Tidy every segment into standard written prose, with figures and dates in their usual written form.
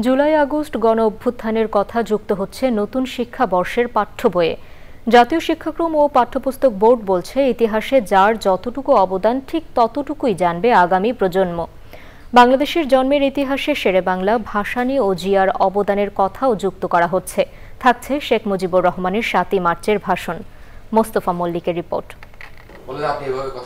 July August গণ অভ্যুত্থানের কথা যুক্ত হচ্ছে নতুন শিক্ষাবর্ষের পাঠ্য বইয়ে। জাতীয় শিক্ষাক্রম ও পাঠ্যপুস্তক বোর্ড বলছে, ইতিহাসে যার যতটুকু অবদান ঠিক ততটুকুই জানবে আগামী প্রজন্ম। বাংলাদেশের জন্মের ইতিহাসে শেরেবাংলা, ভাসানী ও জিয়ার অবদানের কথাও যুক্ত করা হচ্ছে। থাকছে শেখ মুজিবুর রহমানের ৭ই মার্চের ভাষণ। মোস্তফা মল্লিকের রিপোর্ট।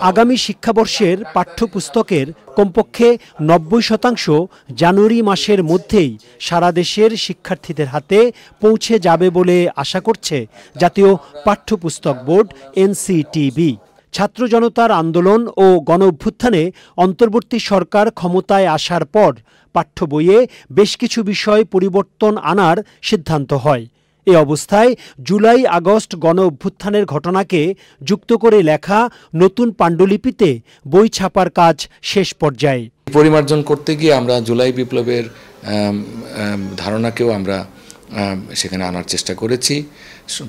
আগামী শিক্ষাবর্ষের পাঠ্যপুস্তকের কমপক্ষে ৯০% জানুয়ারি মাসের মধ্যেই সারা দেশের শিক্ষার্থীদের হাতে পৌঁছে যাবে বলে আশা করছে জাতীয় পাঠ্যপুস্তক বোর্ড এনসিটিবি। ছাত্র জনতার আন্দোলন ও গণ অভ্যুত্থানে অন্তর্বর্তী সরকার ক্ষমতায় আসার পর পাঠ্য বইয়ে বেশ কিছু বিষয় পরিবর্তন আনার সিদ্ধান্ত হয়। এ অবস্থায় জুলাই আগস্ট গণ অভ্যুত্থানের ঘটনাকে যুক্ত করে লেখা নতুন পাণ্ডুলিপিতে বই ছাপার কাজ শেষ পর্যায়ে। পরিমার্জন করতে গিয়ে আমরা জুলাই বিপ্লবের ধারণাকেও আমরা সেখানে আনার চেষ্টা করেছি।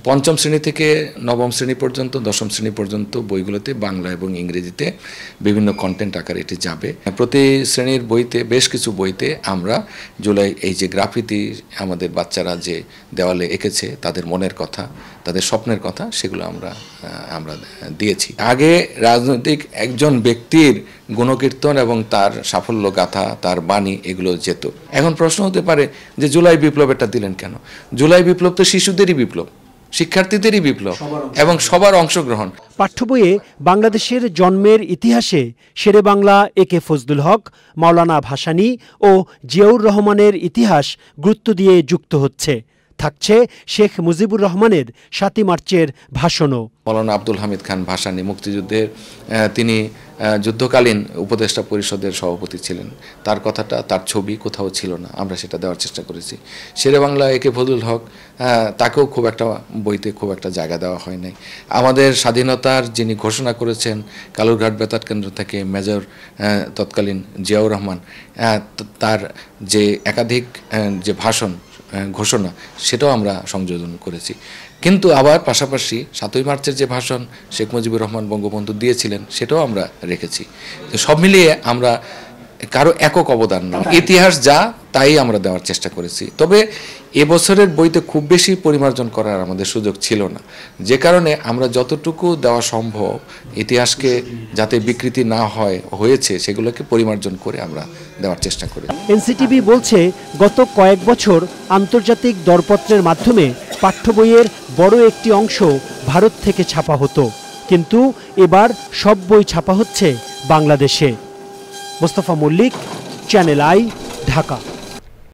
পঞ্চম শ্রেণী থেকে নবম শ্রেণী পর্যন্ত, দশম শ্রেণী পর্যন্ত বইগুলোতে বাংলা এবং ইংরেজিতে বিভিন্ন কন্টেন্ট আকারে এটি যাবে। প্রতি শ্রেণীর বইতে, বেশ কিছু বইতে আমরা জুলাই এই যে গ্রাফিতি আমাদের বাচ্চারা যে দেওয়ালে এঁকেছে, তাদের মনের কথা, তাদের স্বপ্নের কথা, সেগুলো আমরা দিয়েছি। আগে রাজনৈতিক একজন ব্যক্তির গুণকীর্তন এবং তার সাফল্য গাথা, তার বাণী, এগুলো যেত। এখন প্রশ্ন হতে পারে যে জুলাই বিপ্লবেরটা দিলেন কেন? জুলাই বিপ্লব তো শিশুদেরই বিপ্লব, শিক্ষার্থীদেরই বিপ্লব এবং সবার অংশগ্রহণ। পাঠ্য বইয়ে বাংলাদেশের জন্মের ইতিহাসে শেরেবাংলা, একে ফজলুল হক, মাওলানা ভাসানী ও জিয়াউর রহমানের ইতিহাস গুরুত্ব দিয়ে যুক্ত হচ্ছে। থাকছে শেখ মুজিবুর রহমানের ৭ই মার্চের ভাষণও। মাওলানা আব্দুল হামিদ খান ভাসানী মুক্তিযুদ্ধের তিনি যুদ্ধকালীন উপদেষ্টা পরিষদের সভাপতি ছিলেন। তার কথাটা, তার ছবি কোথাও ছিল না, আমরা সেটা দেওয়ার চেষ্টা করেছি। শেরেবাংলা, একে ফজলুল হক, তাকেও খুব একটা বইতে খুব একটা জায়গা দেওয়া হয় নাই। আমাদের স্বাধীনতার যিনি ঘোষণা করেছেন কালুরঘাট বেতার কেন্দ্র থেকে মেজর তৎকালীন জিয়াউর রহমান, তার যে একাধিক যে ভাষণ, ঘোষণা, সেটাও আমরা সংযোজন করেছি। কিন্তু আবার পাশাপাশি ৭ই মার্চের যে ভাষণ শেখ মুজিবুর রহমান বঙ্গবন্ধু দিয়েছিলেন, সেটাও আমরা রেখেছি। তো সব মিলিয়ে আমরা কারো একক অবদান না, ইতিহাস যা তাই আমরা দেওয়ার চেষ্টা করেছি। তবে এবছরের বইতে খুব বেশি পরিমার্জন করার আমাদের সুযোগ ছিল না, যে কারণে আমরা যতটুকু দেওয়া সম্ভব ইতিহাসকে যাতে বিকৃতি না হয়েছে সেগুলোকে পরিমার্জন করে আমরা দেওয়ার চেষ্টা করি। এনসিটিবি বলছে, গত কয়েক বছর আন্তর্জাতিক দরপত্রের মাধ্যমে পাঠ্য বইয়ের বড় একটি অংশ ভারত থেকে ছাপা হতো, কিন্তু এবার সব বই ছাপা হচ্ছে বাংলাদেশে। Mostafa Mallik, channel I, Dhaka.